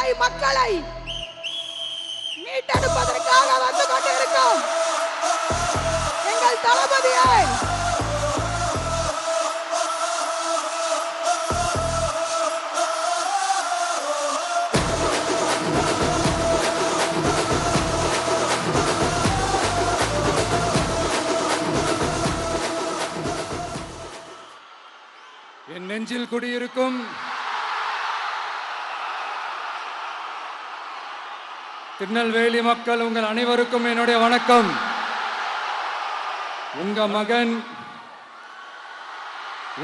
ஏழை மக்களை மீட்டெடுப்பதற்காக வந்து கொண்டிருக்கும் எங்கள் தளபதியை என் நெஞ்சில் குடியிருக்கும் திருநெல்வேலி மக்கள், உங்கள் அனைவருக்கும் என்னுடைய வணக்கம். உங்க மகன்,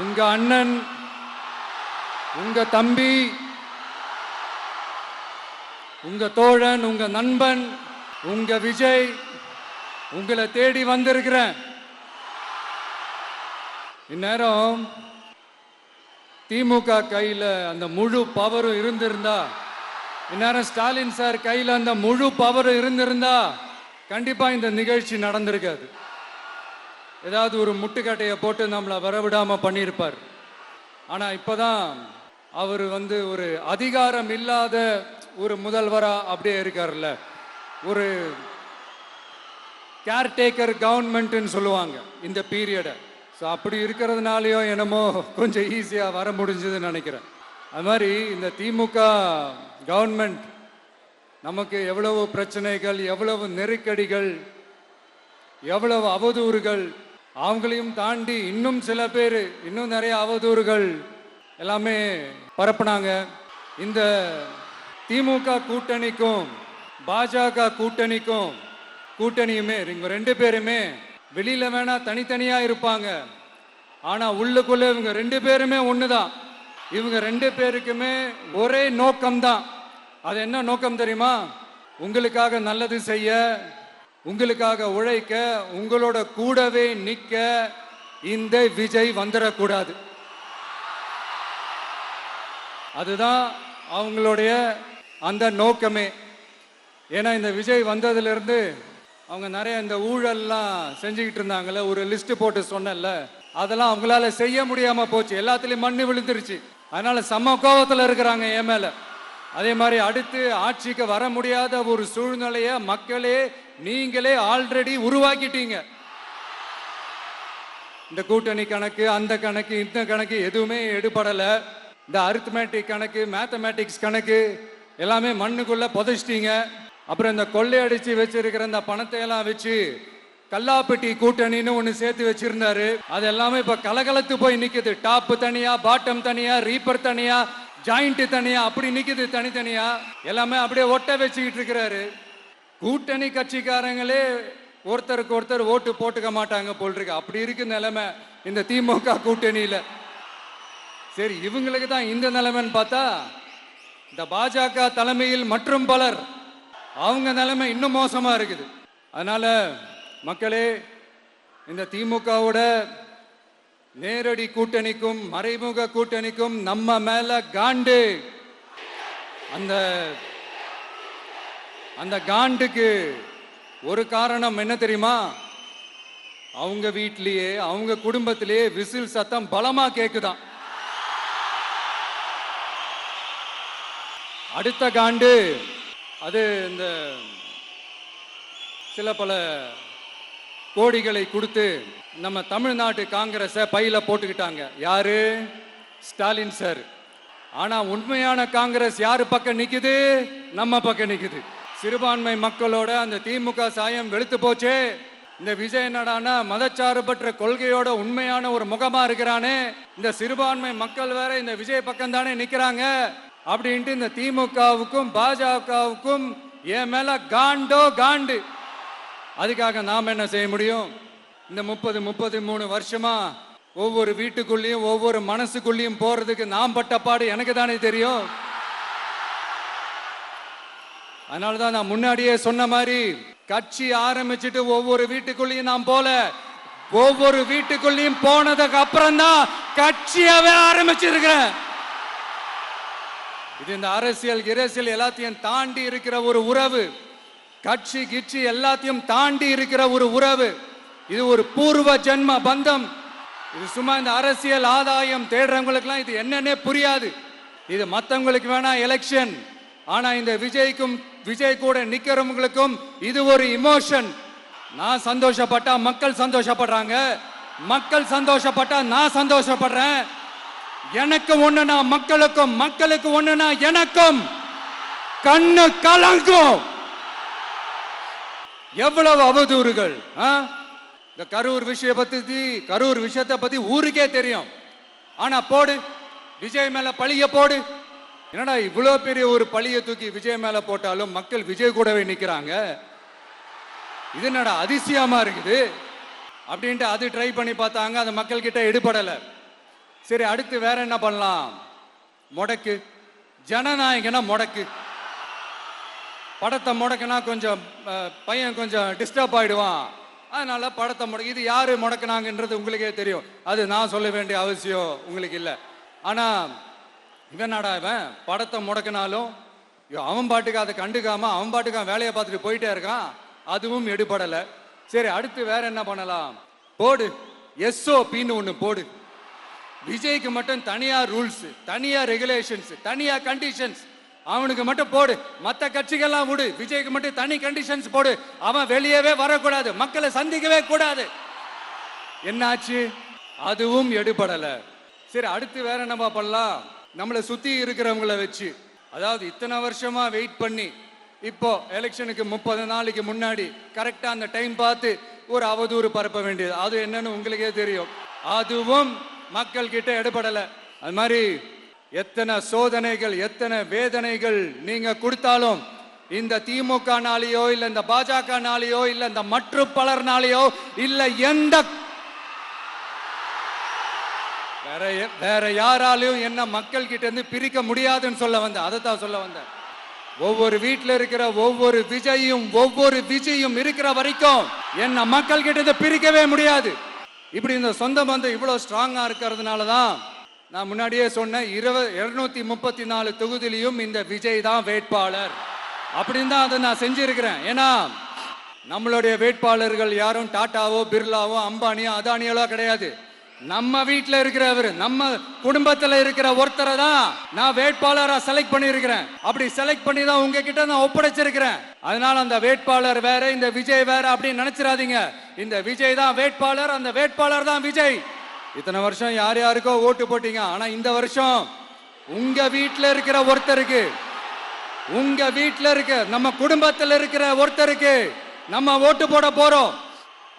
உங்க அண்ணன், உங்க தம்பி, உங்க தோழன், உங்க நண்பன், உங்க விஜய் உங்களை தேடி வந்திருக்கிறேன். இந்நேரம் திமுக கையில அந்த முழு பவரும் இருந்திருந்தா, இந்நேரம் ஸ்டாலின் சார் கையில அந்த முழு பவரும் இருந்திருந்தா கண்டிப்பா இந்த நிகழ்ச்சி நடந்திருக்காது. ஏதாவது ஒரு முட்டுக்கட்டையை போட்டு நம்மளை வரவிடாம பண்ணியிருப்பார். ஆனா இப்பதான் அவர் ஒரு அதிகாரம் இல்லாத ஒரு முதல்வரா அப்படியே இருக்காருல்ல, ஒரு கேர்டேக்கர் கவர்மெண்ட்னு சொல்லுவாங்க இந்த பீரியடை. ஸோ அப்படி இருக்கிறதுனாலையோ என்னமோ கொஞ்சம் ஈஸியாக வர முடிஞ்சதுன்னு நினைக்கிறேன். அது மாதிரி இந்த திமுக கவர்மெண்ட் நமக்கு எவ்வளவு பிரச்சனைகள், எவ்வளவு நெருக்கடிகள், எவ்வளவு அவதூறுகள், அவங்களையும் தாண்டி இன்னும் சில பேர் இன்னும் நிறைய அவதூறுகள் எல்லாமே பரப்புனாங்க. இந்த திமுக கூட்டணிக்கும் பாஜக கூட்டணியுமே இவங்க ரெண்டு பேருமே வெளியில வேணா தனித்தனியா இருப்பாங்க, ஆனா உள்ளுக்குள்ள இவங்க ரெண்டு பேருமே ஒண்ணுதான். இவங்க ரெண்டு பேருக்குமே ஒரே நோக்கம்தான். அது என்ன நோக்கம் தெரியுமா? உங்களுக்காக நல்லது செய்ய, உங்களுக்காக உழைக்க, உங்களோட கூடவே நிக்க இந்த விஜய் வந்துடக்கூடாது. அதுதான் அவங்களுடைய அந்த நோக்கமே. ஏன்னா இந்த விஜய் வந்ததுல இருந்து அவங்க நிறைய இந்த ஊழல்லாம் செஞ்சுக்கிட்டு இருந்தாங்கல்ல, ஒரு லிஸ்ட் போட்டு சொன்னல, அதெல்லாம் அவங்களால செய்ய முடியாம போச்சு. எல்லாத்துலயும் மண்ணு விழுந்துருச்சு. அதனால சம கோபத்துல இருக்கிறாங்க என் மேல. அதே மாதிரி அடுத்து ஆட்சிக்கு வர முடியாத ஒரு சூழ்நிலைய மக்களே நீங்களே ஆல்ரெடி உருவாக்கிட்டீங்க. இந்த கூட்டணி கணக்கு, அந்த கணக்கு, இந்த கணக்கு எதுவுமே எடுபடல. இந்த அரித்மேட்டிக் கணக்கு, மேத்தமேட்டிக்ஸ் கணக்கு எல்லாமே மண்ணுக்குள்ள புதைச்சிட்டீங்க. அப்புறம் இந்த கொள்ளையடிச்சு வச்சிருக்கிற இந்த பணத்தை எல்லாம் வச்சு கல்லாப்பட்டி கூட்டணின்னு ஒண்ணு சேர்த்து வச்சிருந்தாரு. அது எல்லாமே இப்ப கலகலத்து போய் நிக்குது. டாப் தனியா, பாட்டம் தனியா, ரீப்பர் தனியா, ஜாயிண்ட் தனியா, அப்படி நிக்குது தனித்தனியா. எல்லாமே அப்படியே ஒட்ட வச்சுக்கிட்டு இருக்கிறாரு. கூட்டணி கட்சிக்காரங்களே ஒருத்தருக்கு ஒருத்தர் ஓட்டு போட்டுக்க மாட்டாங்க போல் இருக்கு. அப்படி இருக்கு நிலைமை இந்த திமுக கூட்டணியில. சரி, இவங்களுக்கு தான் இந்த நிலைமைன்னு பார்த்தா இந்த பாஜக தலைமையில் மற்றும் பலர் அவங்க நிலைமை இன்னும் மோசமா இருக்குது. அதனால மக்களே, இந்த திமுகவோட நேரடி கூட்டணிக்கும் மறைமுக கூட்டணிக்கும் நம்ம மேல காண்டு. அந்த காண்டுக்கு ஒரு காரணம் என்ன தெரியுமா? அவங்க வீட்லயே, அவங்க குடும்பத்திலேயே விசில் சத்தம் பலமா கேக்குதான். அடுத்த காண்டு அது இந்த சில பல கோடிகளை கொடுத்து நம்ம தமிழ்நாட்டு காங்கிரஸை பையில போட்டுக்கிட்டாங்க. யாரு? ஸ்டாலின் சார். ஆனா உண்மையான காங்கிரஸ் யாரு பக்கம் நிக்குது? நம்ம பக்கம் நிக்குது. சிறுபான்மை மக்களோட அந்த திமுக சாயம் வெளுத்து போச்சே. இந்த விஜய் என்னடானா மதச்சார்பற்ற கொள்கையோட உண்மையான ஒரு முகமா இருக்கிறானே. இந்த சிறுபான்மை மக்கள் வேற இந்த விஜய் பக்கம் தானே நிக்கிறாங்க அப்படின்ட்டு இந்த திமுகவுக்கும் பாஜகவுக்கும் என் மேல காண்டு. அதுக்காக நாம் என்ன செய்ய முடியும்? இந்த 33 வருஷமா ஒவ்வொரு வீட்டுக்குள்ளேயும் ஒவ்வொரு மனசுக்குள்ளேயும் போறதுக்கு நாம் பட்ட பாடு எனக்கு தானே தெரியும். அதனாலதான் நான் முன்னாடியே சொன்ன மாதிரி கட்சி ஆரம்பிச்சுட்டு ஒவ்வொரு வீட்டுக்குள்ளேயும் நாம் போல, ஒவ்வொரு வீட்டுக்குள்ளேயும் போனதுக்கு அப்புறம் தான் கட்சியாவே ஆரம்பிச்சிருக்கிறேன். இது இந்த அரசியல் எல்லாத்தையும் தாண்டி இருக்கிற ஒரு உறவு. கட்சி கிட்சி எல்லாத்தையும் தாண்டி இருக்கிற ஒரு உறவு. இது ஒரு பூர்வ ஜென்ம பந்தம். இது சும்மா இந்த அரசியல் ஆதாயம் தேடுறவங்களுக்குலாம் இது என்னன்னே புரியாது. இது மற்றவங்களுக்கு வேணா எலெக்ஷன், ஆனா இந்த விஜய் கூட நிக்கிறவங்களுக்கும் இது ஒரு இமோஷன். நான் சந்தோஷப்பட்டா மக்கள் சந்தோஷப்படுறாங்க, மக்கள் சந்தோஷப்பட்டா நான் சந்தோஷப்படுறேன். எனக்கு ஒண்ணுனா மக்களுக்கும், மக்களுக்கு ஒண்ணுனா எனக்கும் கண்ணு கலங்கும். எவ்வளவு அவதூறுகள்! இந்த கரூர் விஷயத்தை பத்தி ஊருக்கே தெரியும். ஆனா போடு, விஜய் மேல பழிய போடு. என்னடா இவ்வளவு பெரிய ஒரு பழிய தூக்கி விஜய் மேல போட்டாலும் மக்கள் விஜய் கூடவே நிக்கிறாங்க, இது என்னடா அதிசயமா இருக்குது அப்படின்ட்டு அது ட்ரை பண்ணி பார்த்தாங்க. அது மக்கள் கிட்ட எடுபடல. சரி, அடுத்து வேற என்ன பண்ணலாம்? முடக்கு. ஜனநாயகனா முடக்கு. படத்தை முடக்குனா கொஞ்சம் பையன் கொஞ்சம் டிஸ்டர்ப் ஆயிடுவான், அதனால படத்தை முடக்கு. இது யாரு முடக்குனாங்கன்றது உங்களுக்கே தெரியும், அது நான் சொல்ல வேண்டிய அவசியம் உங்களுக்கு இல்லை. ஆனா இவனாடா இவன் படத்தை முடக்கினாலும் அவன் பாட்டுக்கு அதை கண்டுக்காம அவன் பாட்டுக்கு வேலையை பார்த்துட்டு போயிட்டே இருக்கான், அதுவும் எடுபடலை. சரி, அடுத்து வேற என்ன பண்ணலாம்? போடு, எஸ்ஓபின்னு ஒன்று போடு. விஜய்க்கு மட்டும் தனியா ரூல்ஸ், தனியா ரெகுலேஷன்ஸ், தனியா கண்டிஷன்ஸ் அவனுக்கு மட்டும் போடு. மற்ற கட்சிகள்லாம் விடு, விஜய்க்கு மட்டும் தனி கண்டிஷன்ஸ் போடு. அவன் வெளியவே வரக்கூடாது, மக்களை சந்திக்கவே கூடாது. என்னாச்சு? அதுவும் எடுபடலை. சரி, அடுத்து வேற என்ன பண்ணலாம்? நம்மளை சுத்தி இருக்கிறவங்கள வச்சு, அதாவது இத்தனை வருஷமா வெயிட் பண்ணி இப்போ எலெக்ஷனுக்கு 30 நாளைக்கு முன்னாடி கரெக்டா அந்த டைம் பார்த்து ஒரு அவதூறு பரப்ப வேண்டியது, அது என்னன்னு உங்களுக்கே தெரியும். அதுவும் மக்கள் கிட்ட எடுபடல. அது மாதிரி எத்தனை சோதனைகள், எத்தனை வேதனைகள் நீங்க கொடுத்தாலும் இந்த திமுக நாளையோ இல்ல இந்த பாஜக நாளையோ இல்ல இந்த மற்ற பலர் நாளையோ இல்ல எந்த வேற யாராலையும் என்ன மக்கள் கிட்ட இருந்து பிரிக்க முடியாதுன்னு சொல்ல வந்தேன். அதை தான் சொல்ல வந்தேன். ஒவ்வொரு வீட்டில் இருக்கிற ஒவ்வொரு விஜயும் இருக்கிற வரைக்கும் என்ன மக்கள் கிட்ட இருந்து பிரிக்கவே முடியாது. இப்படி இந்த சொந்த பந்தம் இவ்வளவு ஸ்ட்ராங்கா இருக்கிறதுனால தான் நான் முன்னாடியே சொன்னேன், 234 தொகுதியிலையும் இந்த விஜய் தான் வேட்பாளர் அப்படின்னு தான் அதை நான் செஞ்சிருக்கிறேன். ஏன்னா நம்மளுடைய வேட்பாளர்கள் யாரும் டாட்டாவோ பிர்லாவோ அம்பானியோ அதானியோ கிடையாது. நம்ம வீட்டில் இருக்கிறவர், நம்ம குடும்பத்தில் இருக்கிற ஒருத்தரை தான் நான் வேட்பாளரா செலக்ட் பண்ணியிருக்கிறேன். அப்படி செலக்ட் பண்ணி தான் உங்ககிட்ட நான் ஒப்படைச்சிருக்கிறேன். அதனால அந்த வேட்பாளர் வேற, இந்த விஜய் வேற அப்படின்னு நினைச்சிடாதீங்க. இந்த விஜய் தான் வேட்பாளர், அந்த வேட்பாளர் தான் விஜய். இத்தனை வருஷம் யார் யாருக்கோ ஓட்டு போட்டீங்க, ஆனா இந்த வருஷம் உங்க வீட்டில் இருக்கிற ஒருத்தருக்கு, உங்க வீட்டில் இருக்க நம்ம குடும்பத்தில் இருக்கிற ஒருத்தருக்கு நம்ம ஓட்டு போட போறோம்.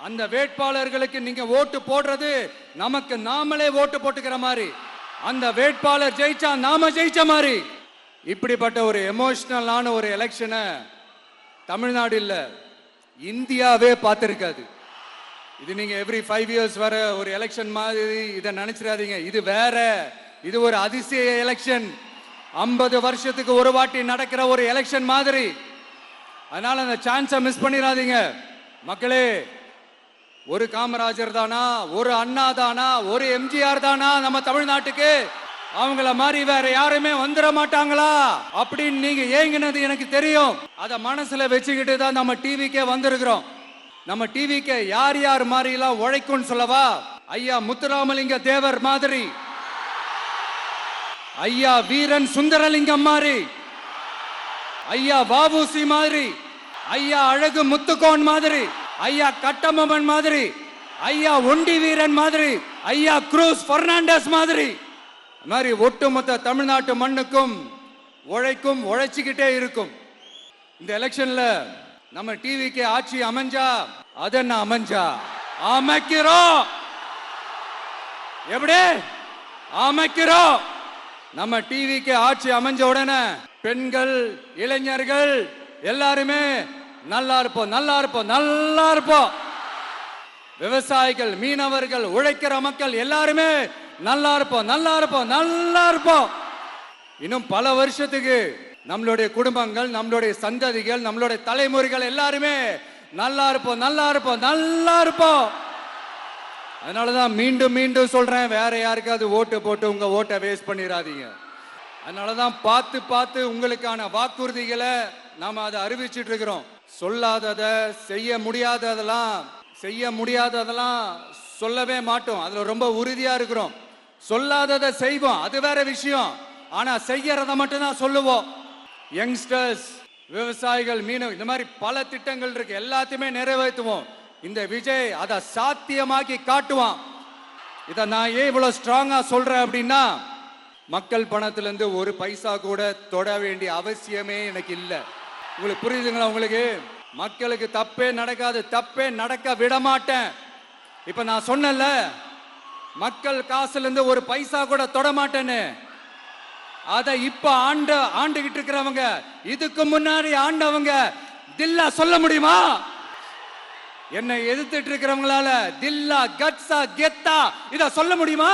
அந்த வேட்பாளர்களுக்கு நீங்க ஓட்டு போடுறது நமக்கு நாமளே ஓட்டு போட்டுக்கிற மாதிரி, அந்த வேட்பாளர் ஜெயிச்சா நாம ஜெயிச்ச மாதிரி. இப்படிப்பட்ட ஒரு எமோஷனலான ஒரு எலெக்ஷனை தமிழ்நாடு இல்ல இந்தியாவே பார்த்திருக்காது. இது நீங்க எவ்ரி 5 years வர ஒரு எலெக்ஷன் மாதிரி இதை நினைச்சிடாதீங்க. இது வேற, இது ஒரு அதிசய எலெக்ஷன். 50 வருஷத்துக்கு ஒரு வாட்டி நடக்கிற ஒரு எலெக்ஷன் மாதிரி. அதனால அந்த சான்ஸை மிஸ் பண்ணிடாதீங்க மக்களே. ஒரு காமராஜர் தானா, ஒரு அண்ணா தானா, ஒரு எம்ஜிஆர் தானா நம்ம தமிழ்நாட்டுக்கு? அவங்கள மாதிரி வேற யாருமே வந்துட மாட்டாங்களா அப்படின்னு நீங்க ஏங்கினது எனக்கு தெரியும். அத மனசுல வச்சுக்கிட்டு தான் நம்ம டிவிக்கே வந்திருக்கிறோம். நம்ம டிவிக்கு யார் யார் மாதிரி எல்லாம் உழைக்கும் சொல்லவா? ஐயா முத்துராமலிங்க தேவர் மாதிரி, ஐயா வீரன் சுந்தரலிங்கம் மாதிரி, ஐயா வாவுசி மாதிரி, ஐயா அழகு முத்துக்கோன் மாதிரி, ஐயா கட்டமன் மாதிரி, ஐயா ஒண்டி வீரன் மாதிரி, ஐயா குரூஸ் பெர்னாண்டஸ் மாதிரி ஒட்டுமொத்த தமிழ்நாட்டு மண்ணுக்கும் உழைச்சுக்கிட்டே இருக்கும். இந்த எலெக்ஷன்ல நம்ம டிவிக்கு ஆட்சி அமைஞ்சா அதென்ன அமைஞ்சா அமைக்கிறோம். எப்படி அமைக்கிறோம்? நம்ம டிவிக்கு ஆட்சி அமைஞ்ச உடனே பெண்கள், இளைஞர்கள் எல்லாருமே நல்லா இருப்போம், நல்லா இருப்போம், நல்லா இருப்போம். விவசாயிகள், மீனவர்கள், உழைக்கிற மக்கள் எல்லாருமே நல்லா இருப்போம், நல்லா இருப்போம், நல்லா இருப்போம். இன்னும் பல வருஷத்துக்கு நம்மளுடைய குடும்பங்கள், நம்மளுடைய சந்ததிகள், நம்மளுடைய தலைமுறைகள் எல்லாருமே நல்லா இருப்போம், நல்லா இருப்போம், நல்லா இருப்போம். அதனாலதான் மீண்டும் மீண்டும் சொல்றேன், வேற யாருக்காவது ஓட்டு போட்டு உங்க ஓட்டை வேஸ்ட் பண்ணிடாதீங்க. அதனாலதான் பார்த்து பார்த்து உங்களுக்கான வாக்குறுதிகளை நாம அதை அறிவிச்சிட்டு இருக்கிறோம். சொல்லாதத, செய்ய முடியாததெல்லாம் சொல்லவே மாட்டோம். அதுல ரொம்ப உறுதியா இருக்கிறோம். சொல்லாததை செய்வோம், அது வேற விஷயம். ஆனா செய்யறத மட்டும் தான் சொல்லுவோம். யங்ஸ்டர்ஸ், விவசாயிகள், மீனவ, இந்த மாதிரி பல திட்டங்கள் இருக்கு. எல்லாத்தையுமே நிறைவேற்றுவோம். இந்த விஜய் அதை சாத்தியமாக்கி காட்டுவான். இதை நான் ஏன் இவ்வளவு ஸ்ட்ராங்கா சொல்றேன் அப்படின்னா, மக்கள் பணத்திலிருந்து ஒரு பைசா கூட தொட வேண்டிய அவசியமே எனக்கு இல்லை. உங்களுக்கு புரியுதுங்களா? உங்களுக்கு மக்களுக்கு தப்பே நடக்காது, தப்பே நடக்க விட மாட்டேன். இப்ப நான் சொன்னல, மக்கள் காசுல இருந்து ஒரு பைசா கூட தொட மாட்டேன்னு. அத இப்ப ஆண்டுகிட்டு இருக்கிறவங்க, இதுக்கு முன்னாடி ஆண்டவங்க தில்லா சொல்ல முடியுமா? என்னை எதிர்த்துட்டு இருக்கிறவங்களால தில்லா, கட்ஸா, கெத்தா இத சொல்ல முடியுமா?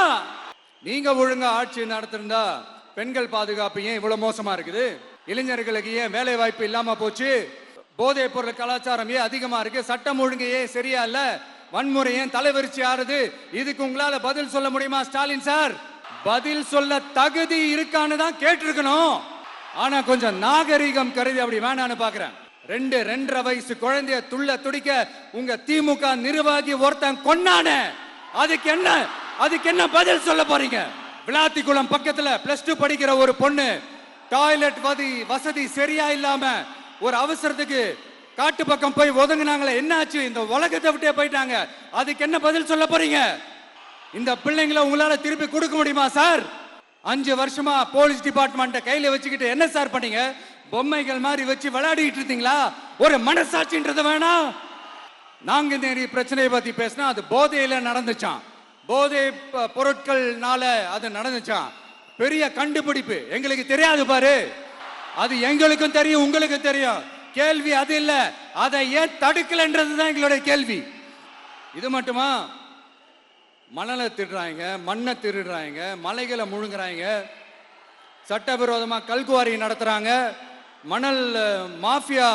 நீங்க ஒழுங்கா ஆட்சி நடத்திருந்தா பெண்கள் பாதுகாப்பு ஏன் இவ்வளவு மோசமா இருக்குது? இளைஞர்களுக்கு ஏன் வேலை வாய்ப்பு இல்லாம போச்சு? போதைப் பொருள் கலாச்சாரம் ஏன் அதிகமா இருக்கு? சட்டம் ஒழுங்கு ஏன் சரியா இல்ல? வன்முறை ஏன் தலைவரிச்சு ஆறுது? இதுக்கு உங்களால பதில் சொல்ல முடியுமா ஸ்டாலின் சார்? பதில் சொல்ல தகுதி இருக்கான்னு தான் கேட்டிருக்கணும். ஆனா கொஞ்சம் நாகரிகம் கருதி அப்படி வேணான்னு பாக்குறேன். 2-2.5 வயசு குழந்தைய துள்ள துடிக்க உங்க திமுக நிர்வாகி ஒருத்தன் கொன்னானே, அதுக்கு என்ன பதில் சொல்ல போறீங்க? விளாத்திக்குளம் பக்கத்துல +2 படிக்கிற ஒரு பொண்ணு டாய்லெட் வசதி சரியா இல்லாம ஒரு அவசரத்துக்கு காட்டு பக்கம் போய் ஒதுங்கினாங்களே, என்னாச்சு? இந்த உலகத்தை விட்டே போயிட்டாங்க. அதுக்கு என்ன பதில் சொல்ல போறீங்க? இந்த பிள்ளைங்களை உங்களால திருப்பி கொடுக்க முடியுமா சார்? 5 வருஷமா போலீஸ் டிபார்ட்மெண்ட்டை கையில வச்சுக்கிட்டு என்ன சார் பண்ணீங்க? பொம்மைகள் மாதிரி வச்சு விளையாடிட்டு இருந்தீங்களா? ஒரு மனசாட்சின்றது வேணாம். நாங்க நேரி பிரச்சனையை பத்தி பேசினா அது போதையில நடந்துச்சான், போதை பொருட்கள்னால அது நடந்துச்சான். பெரிய கண்டுபிடிப்பு எங்களுக்கு தெரியாது பாரு. அது எங்களுக்கும் தெரியும், உங்களுக்கும் தெரியும். கேள்வி அது இல்ல, அதை ஏன் தடுக்கலன்றதுதான் எங்களுடைய கேள்வி. இது மட்டுமா? மணலை திருடுறாங்க, மண்ணை திருடுறாங்க, மலைகளை முழுங்குறாங்க, சட்டவிரோதமா கல்குவாரி நடத்துறாங்க, மணல் மாஃபியா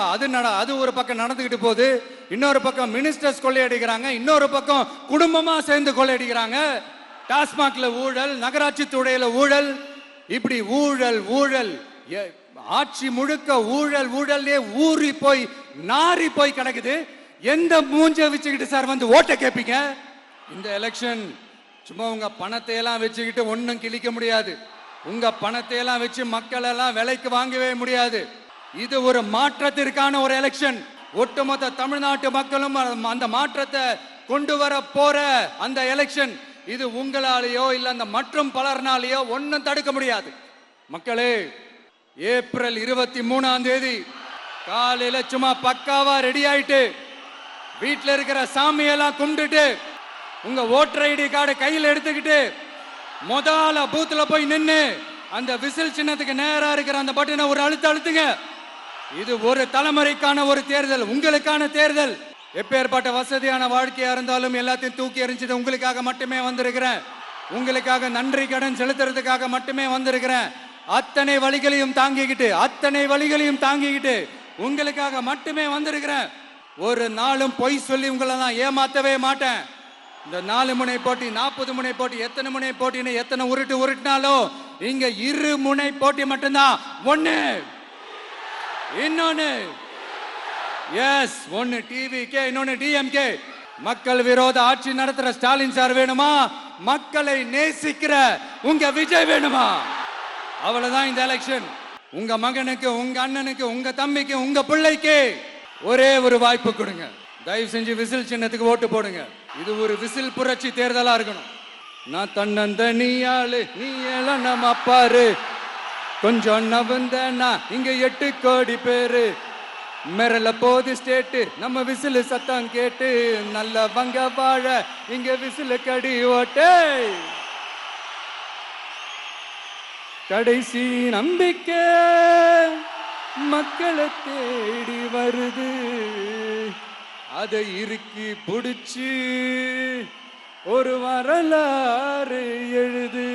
அது ஒரு பக்கம் நடந்துகிட்டு போகுது. இன்னொரு பக்கம் மினிஸ்டர்ஸ் கொள்ளையடிக்கிறாங்க, இன்னொரு பக்கம் குடும்பமா சேர்ந்து கொள்ளையடிக்கிறாங்க. டாஸ்மாக்ல ஊழல், நகராட்சி துறையில ஊழல், இப்படி ஊழல் ஊழல், ஆட்சி முழுக்க ஊழல் ஊழல்லே ஊறி போய் நாரி போய் கிடக்குது. எந்த மூஞ்ச வச்சுக்கிட்டு சார் வந்து ஓட்ட கேட்பீங்க? இந்த எலெக்ஷன் சும்மா உங்க பணத்தை எல்லாம் வச்சுக்கிட்டு ஒன்னும் கிழிக்க முடியாது. உங்க பணத்தை எல்லாம் வச்சு மக்கள் எல்லாம் விலைக்கு வாங்கவே முடியாது. இது ஒரு மாற்றத்திற்கான ஒரு எலெக்ஷன். ஒட்டுமொத்த தமிழ்நாட்டு மக்களும் அந்த மாற்றத்தை கொண்டு வர போற அந்த எலெக்ஷன். இது உங்களாலேயோ இல்ல அந்த மற்றும் பலர்னாலேயோ ஒன்னும் தடுக்க முடியாது. மக்களே, ஏப்ரல் 23ஆம் தேதி காலையில சும்மா பக்காவா ரெடி ஆயிட்டு வீட்டுல இருக்கிற சாமியெல்லாம் கும்பிட்டுட்டு உங்க ஓட்டர் ஐடி கார்டு கையில் எடுத்துக்கிட்டு முதல்ல பூத்துல போய் நின்னு அந்த விசில் சின்னத்துக்கு நேரா இருக்கிற அந்த பட்டனை ஒரு அழுத்துங்க. இது ஒரு தலைமுறைக்கான ஒரு தேர்தல், உங்களுக்கான தேர்தல். எப்பேற்பட்ட வசதியான வாழ்க்கையா இருந்தாலும் எல்லாத்தையும் தூக்கி எறிஞ்சிட்டு உங்களுக்காக மட்டுமே வந்திருக்கிறேன். உங்களுக்காக நன்றி கடன் செலுத்துறதுக்காக மட்டுமே வந்திருக்கிறேன். அத்தனை வழிகளையும் தாங்கிக்கிட்டு உங்களுக்காக மட்டுமே வந்திருக்கிறேன். ஒரு நாளும் பொய் சொல்லி உங்களை நான் ஏமாத்தவே மாட்டேன். இந்த 4 முனை போட்டி, 40 முனை போட்டி, எத்தனை முனை போட்டின்னு எத்தனை உருட்டினாலும் இங்க 2 முனை போட்டி மட்டும்தான். ஒன்னு, இன்னொன்னு எஸ், ஒன்னு டிவிகே, இன்னொன்னு டிஎம்கே. மக்கள் விரோத ஆட்சி நடத்துற ஸ்டாலின் சார் வேணுமா? மக்களை நேசிக்கிற உங்க விஜய் வேணுமா? அவ்வளவுதான் இந்த எலெக்ஷன். உங்க மகனுக்கு, உங்க அண்ணனுக்கு, உங்க தம்பிக்கு, உங்க பிள்ளைக்கு ஒரே ஒரு வாய்ப்பு கொடுங்க. தயவு செஞ்சு விசில் சின்னத்துக்கு ஓட்டு போடுங்க. இது ஒரு விசில் புரட்சி தேர்தலா இருக்கணும். நான் தன்னந்தனியாளு, நீ எல்லாம் நம்ம பாரு, கொஞ்சம் நவந்தனா இங்க 8 கோடி பேரு, மிரல போது ஸ்டேட்டு நம்ம விசில் சத்தம் கேட்டு, நல்லவங்க வாழ இங்க விசில் கடி ஓட்டே. கடைசி நம்பிக்கை மக்களை தேடி வருது, அதை இறுக்கி புடிச்சு ஒரு வரலாறு எழுது.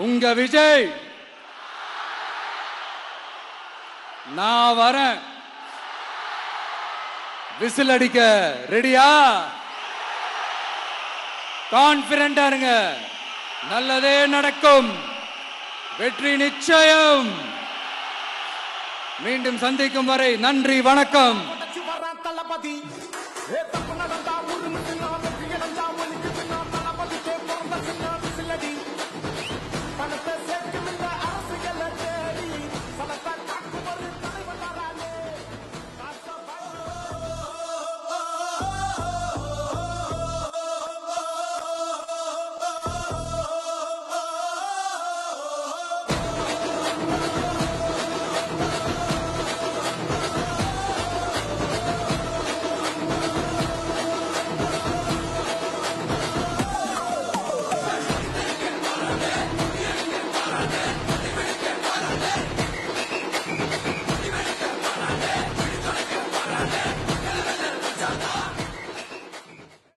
உங்க விஜய், நான் வரேன். விசில் அடிக்க ரெடியா? கான்பிடண்டா இருங்க, நல்லதே நடக்கும், வெற்றி நிச்சயம். மீண்டும் சந்திக்கும் வரை நன்றி, வணக்கம்.